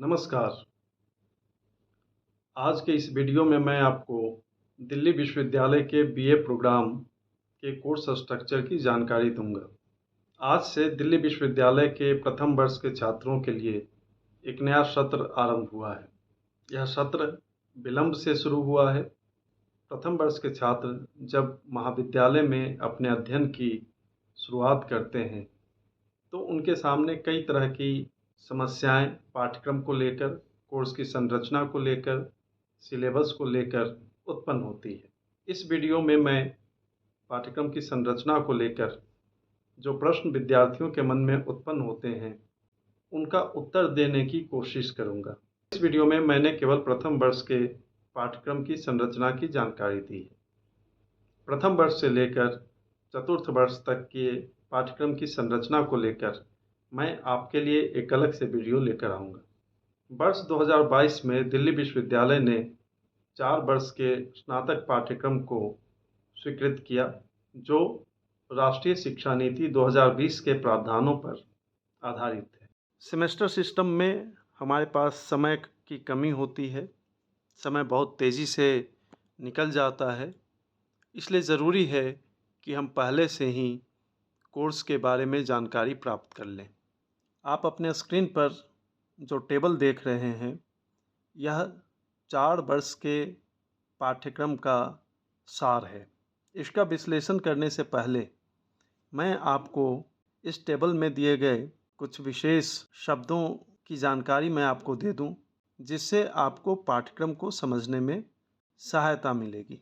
नमस्कार। आज के इस वीडियो में मैं आपको दिल्ली विश्वविद्यालय के बीए प्रोग्राम के कोर्स स्ट्रक्चर की जानकारी दूंगा। आज से दिल्ली विश्वविद्यालय के प्रथम वर्ष के छात्रों के लिए एक नया सत्र आरंभ हुआ है। यह सत्र विलंब से शुरू हुआ है। प्रथम वर्ष के छात्र जब महाविद्यालय में अपने अध्ययन की शुरुआत करते हैं तो उनके सामने कई तरह की समस्याएं पाठ्यक्रम को लेकर, कोर्स की संरचना को लेकर, सिलेबस को लेकर उत्पन्न होती है। इस वीडियो में मैं पाठ्यक्रम की संरचना को लेकर जो प्रश्न विद्यार्थियों के मन में उत्पन्न होते हैं उनका उत्तर देने की कोशिश करूंगा। इस वीडियो में मैंने केवल प्रथम वर्ष के पाठ्यक्रम की संरचना की जानकारी दी है। प्रथम वर्ष से लेकर चतुर्थ वर्ष तक के पाठ्यक्रम की संरचना को लेकर मैं आपके लिए एक अलग से वीडियो लेकर आऊँगा। वर्ष 2022 में दिल्ली विश्वविद्यालय ने 4 वर्ष के स्नातक पाठ्यक्रम को स्वीकृत किया, जो राष्ट्रीय शिक्षा नीति 2020 के प्रावधानों पर आधारित है। सेमेस्टर सिस्टम में हमारे पास समय की कमी होती है, समय बहुत तेज़ी से निकल जाता है, इसलिए ज़रूरी है कि हम पहले से ही कोर्स के बारे में जानकारी प्राप्त कर लें। आप अपने स्क्रीन पर जो टेबल देख रहे हैं, यह 4 वर्ष के पाठ्यक्रम का सार है। इसका विश्लेषण करने से पहले मैं आपको इस टेबल में दिए गए कुछ विशेष शब्दों की जानकारी मैं आपको दे दूं, जिससे आपको पाठ्यक्रम को समझने में सहायता मिलेगी।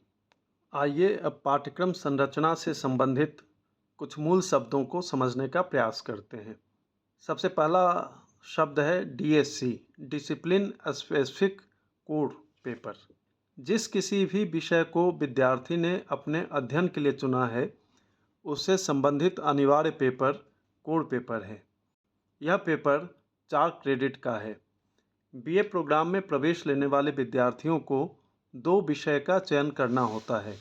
आइए अब पाठ्यक्रम संरचना से संबंधित कुछ मूल शब्दों को समझने का प्रयास करते हैं। सबसे पहला शब्द है DSC, discipline specific core paper. जिस किसी भी विषय को विद्यार्थी ने अपने अध्ययन के लिए चुना है, उससे संबंधित अनिवार्य पेपर कोर पेपर है। यह पेपर 4 क्रेडिट का है। बीए प्रोग्राम में प्रवेश लेने वाले विद्यार्थियों को 2 विषय का चयन करना होता है।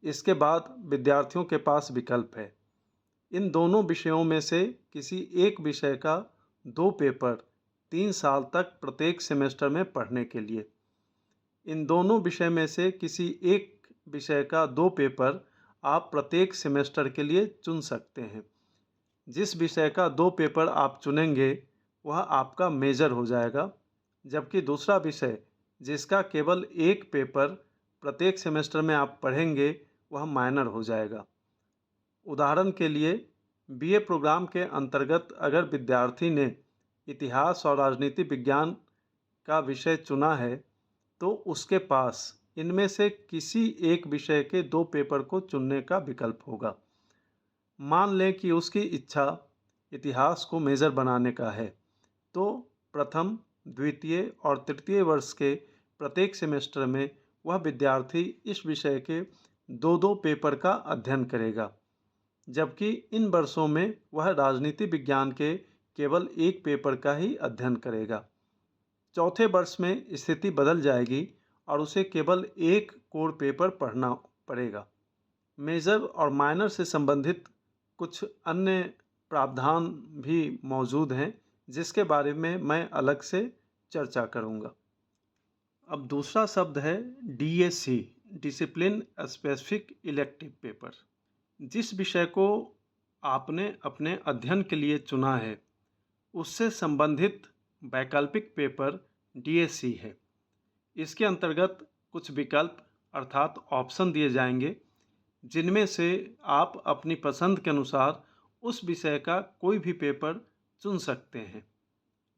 इसके बाद विद्यार्थियों के पास विकल्प है। इन दोनों विषयों में से किसी एक विषय का 2 पेपर 3 साल तक प्रत्येक सेमेस्टर में पढ़ने के लिए। इन दोनों विषय में से किसी एक विषय का 2 पेपर आप प्रत्येक सेमेस्टर के लिए चुन सकते हैं। जिस विषय का 2 पेपर आप चुनेंगे वह आपका मेजर हो जाएगा, जबकि दूसरा विषय जिसका केवल एक पेपर प्रत्येक सेमेस्टर में आप पढ़ेंगे वह माइनर हो जाएगा। उदाहरण के लिए बीए प्रोग्राम के अंतर्गत अगर विद्यार्थी ने इतिहास और राजनीति विज्ञान का विषय चुना है तो उसके पास इनमें से किसी एक विषय के 2 पेपर को चुनने का विकल्प होगा। मान लें कि उसकी इच्छा इतिहास को मेजर बनाने का है, तो प्रथम, द्वितीय और तृतीय वर्ष के प्रत्येक सेमेस्टर में वह विद्यार्थी इस विषय के 2-2 पेपर का अध्ययन करेगा, जबकि इन वर्षों में वह राजनीति विज्ञान के केवल एक पेपर का ही अध्ययन करेगा। चौथे वर्ष में स्थिति बदल जाएगी और उसे केवल एक कोर पेपर पढ़ना पड़ेगा। मेजर और माइनर से संबंधित कुछ अन्य प्रावधान भी मौजूद हैं, जिसके बारे में मैं अलग से चर्चा करूंगा। अब दूसरा शब्द है DSC, discipline specific elective paper. जिस विषय को आपने अपने अध्ययन के लिए चुना है उससे संबंधित वैकल्पिक पेपर DSC है। इसके अंतर्गत कुछ विकल्प अर्थात ऑप्शन दिए जाएंगे, जिनमें से आप अपनी पसंद के अनुसार उस विषय का कोई भी पेपर चुन सकते हैं।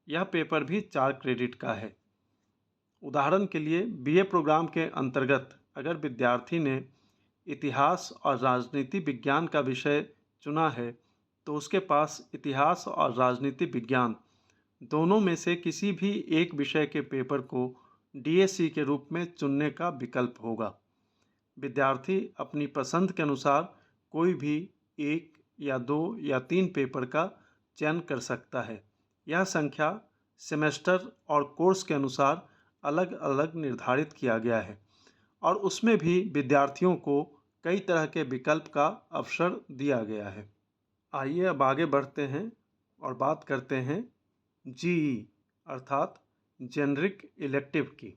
यह पेपर भी 4 क्रेडिट का है। उदाहरण के लिए बीए प्रोग्राम के अंतर्गत अगर विद्यार्थी ने इतिहास और राजनीति विज्ञान का विषय चुना है तो उसके पास इतिहास और राजनीति विज्ञान दोनों में से किसी भी एक विषय के पेपर को DSC के रूप में चुनने का विकल्प होगा। विद्यार्थी अपनी पसंद के अनुसार कोई भी 1 या 2 या 3 पेपर का चयन कर सकता है। यह संख्या सेमेस्टर और कोर्स के अनुसार अलग अलग निर्धारित किया गया है और उसमें भी विद्यार्थियों को कई तरह के विकल्प का अवसर दिया गया है। आइए अब आगे बढ़ते हैं और बात करते हैं GE अर्थात जेनरिक इलेक्टिव की।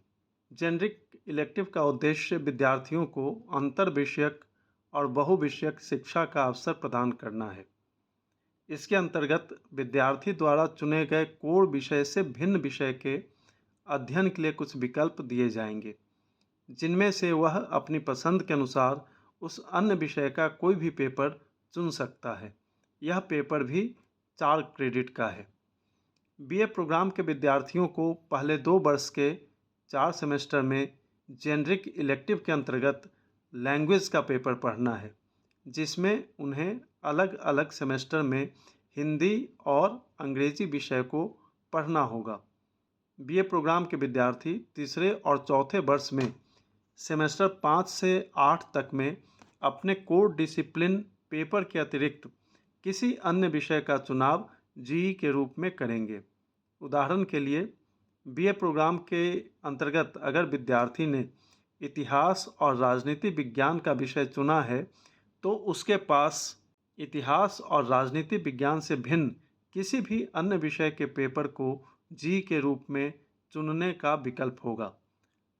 जेनरिक इलेक्टिव का उद्देश्य विद्यार्थियों को अंतर विषयक और बहुविषयक शिक्षा का अवसर प्रदान करना है। इसके अंतर्गत विद्यार्थी द्वारा चुने गए कोर विषय से भिन्न विषय के अध्ययन के लिए कुछ विकल्प दिए जाएंगे, जिनमें से वह अपनी पसंद के अनुसार उस अन्य विषय का कोई भी पेपर चुन सकता है। यह पेपर भी 4 क्रेडिट का है। बीए प्रोग्राम के विद्यार्थियों को पहले 2 वर्ष के 4 सेमेस्टर में जेनरिक इलेक्टिव के अंतर्गत लैंग्वेज का पेपर पढ़ना है, जिसमें उन्हें अलग अलग सेमेस्टर में हिंदी और अंग्रेजी विषय को पढ़ना होगा। बीए प्रोग्राम के विद्यार्थी तीसरे और चौथे वर्ष में सेमेस्टर 5 से 8 तक में अपने कोर डिसिप्लिन पेपर के अतिरिक्त किसी अन्य विषय का चुनाव जीई के रूप में करेंगे। उदाहरण के लिए बीए प्रोग्राम के अंतर्गत अगर विद्यार्थी ने इतिहास और राजनीति विज्ञान का विषय चुना है तो उसके पास इतिहास और राजनीति विज्ञान से भिन्न किसी भी अन्य विषय के पेपर को जी के रूप में चुनने का विकल्प होगा।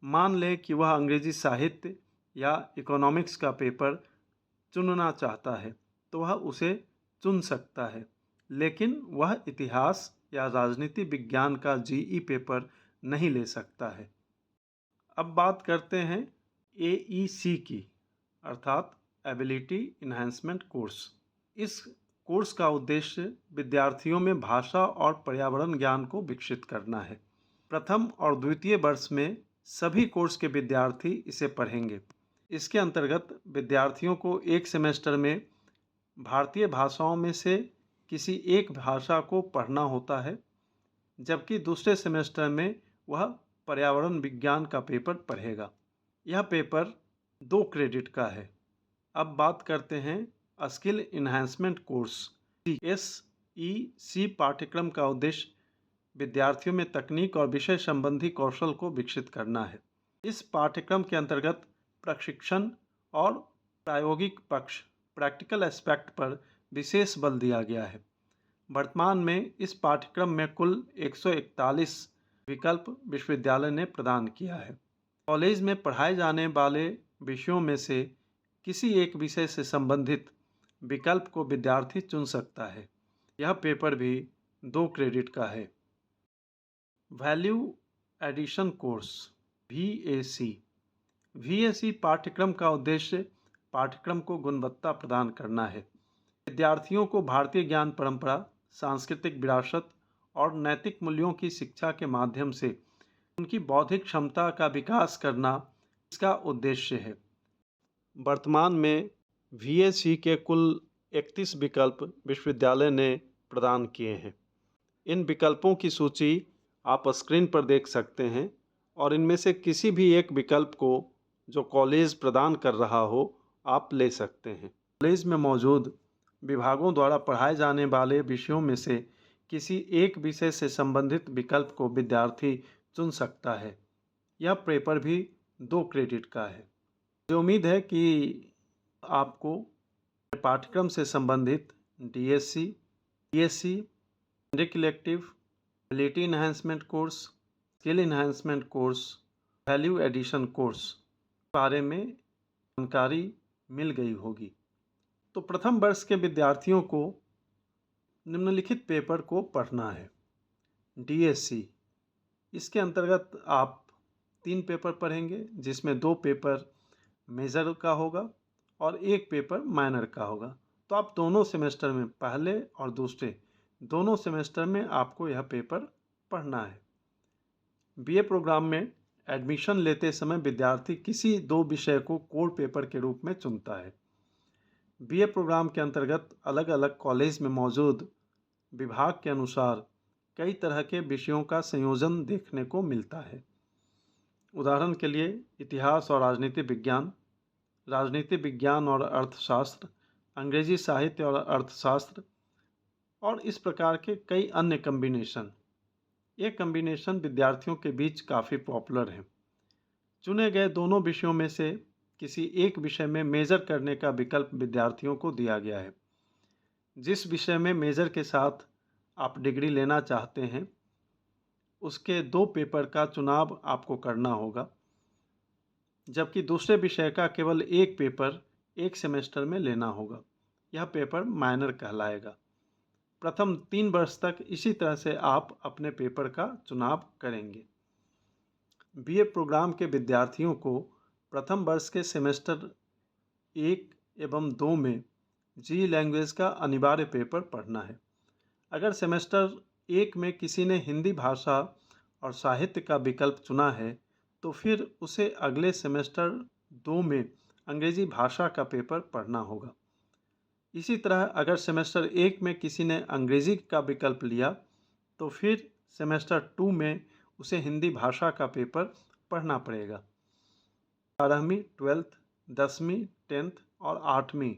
मान लें कि वह अंग्रेजी साहित्य या इकोनॉमिक्स का पेपर चुनना चाहता है तो वह उसे चुन सकता है, लेकिन वह इतिहास या राजनीति विज्ञान का जीई पेपर नहीं ले सकता है। अब बात करते हैं एईसी की, अर्थात एबिलिटी इन्हांसमेंट कोर्स। इस कोर्स का उद्देश्य विद्यार्थियों में भाषा और पर्यावरण ज्ञान को विकसित करना है। प्रथम और द्वितीय वर्ष में सभी कोर्स के विद्यार्थी इसे पढ़ेंगे। इसके अंतर्गत विद्यार्थियों को एक सेमेस्टर में भारतीय भाषाओं में से किसी एक भाषा को पढ़ना होता है, जबकि दूसरे सेमेस्टर में वह पर्यावरण विज्ञान का पेपर पढ़ेगा। यह पेपर 2 क्रेडिट का है। अब बात करते हैं स्किल इन्हांसमेंट कोर्स। एसईसी पाठ्यक्रम का उद्देश्य विद्यार्थियों में तकनीक और विषय संबंधी कौशल को विकसित करना है। इस पाठ्यक्रम के अंतर्गत प्रशिक्षण और प्रायोगिक पक्ष प्रैक्टिकल एस्पेक्ट पर विशेष बल दिया गया है। वर्तमान में इस पाठ्यक्रम में कुल 141 विकल्प विश्वविद्यालय ने प्रदान किया है। कॉलेज में पढ़ाए जाने वाले विषयों में से किसी एक विषय से संबंधित विकल्प को विद्यार्थी चुन सकता है। यह पेपर भी 2 क्रेडिट का है। Value addition course VAC। VAC पाठ्यक्रम का उद्देश्य पाठ्यक्रम को गुणवत्ता प्रदान करना है। विद्यार्थियों को भारतीय ज्ञान परंपरा, सांस्कृतिक विरासत और नैतिक मूल्यों की शिक्षा के माध्यम से उनकी बौद्धिक क्षमता का विकास करना इसका उद्देश्य है। वर्तमान में VAC के कुल 31 विकल्प विश्वविद्यालय ने प्रदान किए हैं। इन विकल्पों की सूची आप स्क्रीन पर देख सकते हैं और इनमें से किसी भी एक विकल्प को जो कॉलेज प्रदान कर रहा हो आप ले सकते हैं। कॉलेज में मौजूद विभागों द्वारा पढ़ाए जाने वाले विषयों में से किसी एक विषय से संबंधित विकल्प को विद्यार्थी चुन सकता है। यह पेपर भी 2 क्रेडिट का है। मुझे उम्मीद है कि आपको पाठ्यक्रम से संबंधित DSC, BSc, generic elective, ability enhancement course, skill enhancement course, value addition course के बारे में जानकारी मिल गई होगी। तो प्रथम वर्ष के विद्यार्थियों को निम्नलिखित पेपर को पढ़ना है। DSC, इसके अंतर्गत आप 3 पेपर पढ़ेंगे, जिसमें 2 पेपर मेजर का होगा और 1 पेपर माइनर का होगा। तो आप दोनों सेमेस्टर में, पहले और दूसरे दोनों सेमेस्टर में आपको यह पेपर पढ़ना है। बीए प्रोग्राम में एडमिशन लेते समय विद्यार्थी किसी 2 विषय को कोर पेपर के रूप में चुनता है। बीए प्रोग्राम के अंतर्गत अलग अलग कॉलेज में मौजूद विभाग के अनुसार कई तरह के विषयों का संयोजन देखने को मिलता है। उदाहरण के लिए इतिहास और राजनीति विज्ञान, राजनीति विज्ञान और अर्थशास्त्र, अंग्रेजी साहित्य और अर्थशास्त्र और इस प्रकार के कई अन्य कम्बिनेशन। ये कम्बिनेशन विद्यार्थियों के बीच काफ़ी पॉपुलर हैं। चुने गए दोनों विषयों में से किसी एक विषय में मेजर करने का विकल्प विद्यार्थियों को दिया गया है। जिस विषय में मेजर के साथ आप डिग्री लेना चाहते हैं उसके 2 पेपर का चुनाव आपको करना होगा, जबकि दूसरे विषय का केवल 1 पेपर 1 सेमेस्टर में लेना होगा। यह पेपर माइनर कहलाएगा। प्रथम 3 वर्ष तक इसी तरह से आप अपने पेपर का चुनाव करेंगे। बीए प्रोग्राम के विद्यार्थियों को प्रथम वर्ष के सेमेस्टर 1 एवं 2 में जी लैंग्वेज का अनिवार्य पेपर पढ़ना है। अगर सेमेस्टर 1 में किसी ने हिंदी भाषा और साहित्य का विकल्प चुना है, तो फिर उसे अगले सेमेस्टर 2 में अंग्रेजी भाषा का पेपर पढ़ना होगा। इसी तरह अगर सेमेस्टर 1 में किसी ने अंग्रेजी का विकल्प लिया, तो फिर सेमेस्टर 2 में उसे हिंदी भाषा का पेपर पढ़ना पड़ेगा। 12वीं, 12th, 10वीं, 10th और 8वीं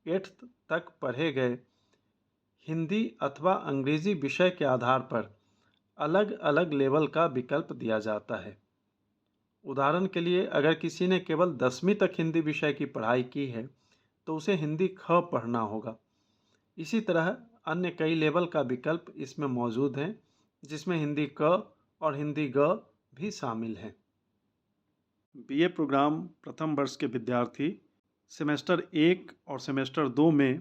8th तक पढ़े गए हिंदी अथवा अंग्रेजी विषय के आधार पर अलग अलग लेवल का विकल्प दिया जाता है। उदाहरण के लिए अगर किसी ने केवल 10वीं तक हिंदी विषय की पढ़ाई की है, तो उसे हिंदी ख पढ़ना होगा। इसी तरह अन्य कई लेवल का विकल्प इसमें मौजूद हैं, जिसमें हिंदी क और हिंदी ग भी शामिल हैं। बीए प्रोग्राम प्रथम वर्ष के विद्यार्थी सेमेस्टर 1 और सेमेस्टर 2 में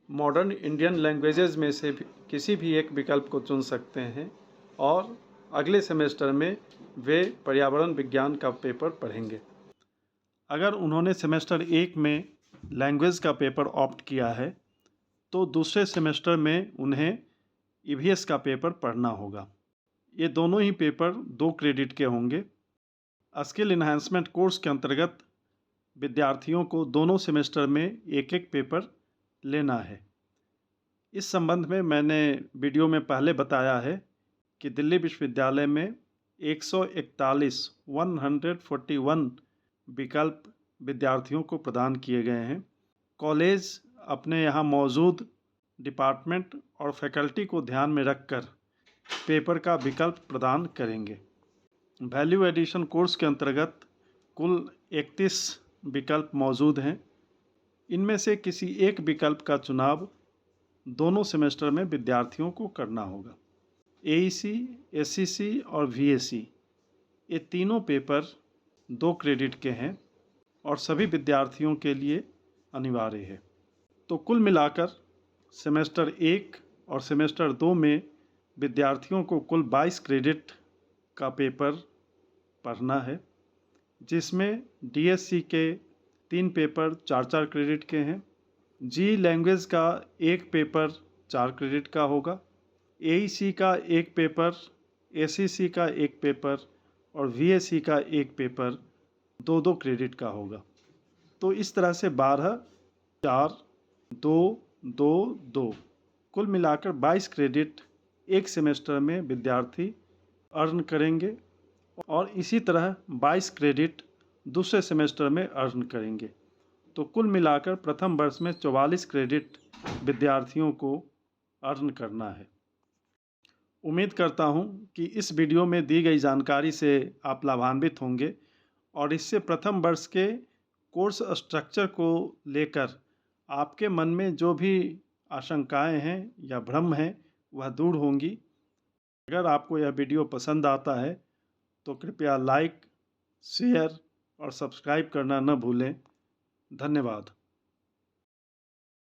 मॉडर्न इंडियन लैंग्वेजेस में से किसी भी एक विकल्प को चुन सकते हैं और अगले सेमेस्टर में वे पर्यावरण विज्ञान का पेपर पढ़ेंगे। अगर उन्होंने सेमेस्टर 1 में लैंग्वेज का पेपर ऑप्ट किया है, तो दूसरे सेमेस्टर में उन्हें ईवीएस का पेपर पढ़ना होगा। ये दोनों ही पेपर 2 क्रेडिट के होंगे। स्किल इन्हांसमेंट कोर्स के अंतर्गत विद्यार्थियों को दोनों सेमेस्टर में एक एक पेपर लेना है। इस संबंध में मैंने वीडियो में पहले बताया है कि दिल्ली विश्वविद्यालय में 141 विकल्प विद्यार्थियों को प्रदान किए गए हैं। कॉलेज अपने यहाँ मौजूद डिपार्टमेंट और फैकल्टी को ध्यान में रखकर पेपर का विकल्प प्रदान करेंगे। वैल्यू एडिशन कोर्स के अंतर्गत कुल 31 विकल्प मौजूद हैं। इनमें से किसी एक विकल्प का चुनाव दोनों सेमेस्टर में विद्यार्थियों को करना होगा। एईसी, एसईसी और वीएसी ये तीनों पेपर 2 क्रेडिट के हैं और सभी विद्यार्थियों के लिए अनिवार्य है। तो कुल मिलाकर सेमेस्टर 1 और सेमेस्टर 2 में विद्यार्थियों को कुल 22 क्रेडिट का पेपर पढ़ना है, जिसमें डीएससी के 3 पेपर 4-4 क्रेडिट के हैं। जी लैंग्वेज का 1 पेपर 4 क्रेडिट का होगा। एईसी का 1 पेपर, एसईसी का 1 पेपर और वीएसी का 1 पेपर 2-2 क्रेडिट का होगा। तो इस तरह से 12, 4, 2, 2, 2 कुल मिलाकर 22 क्रेडिट एक सेमेस्टर में विद्यार्थी अर्न करेंगे और इसी तरह 22 क्रेडिट दूसरे सेमेस्टर में अर्न करेंगे। तो कुल मिलाकर प्रथम वर्ष में 44 क्रेडिट विद्यार्थियों को अर्न करना है। उम्मीद करता हूं कि इस वीडियो में दी गई जानकारी से आप लाभान्वित होंगे और इससे प्रथम वर्ष के कोर्स स्ट्रक्चर को लेकर आपके मन में जो भी आशंकाएं हैं या भ्रम हैं वह दूर होंगी। अगर आपको यह वीडियो पसंद आता है तो कृपया लाइक, शेयर और सब्सक्राइब करना न भूलें। धन्यवाद।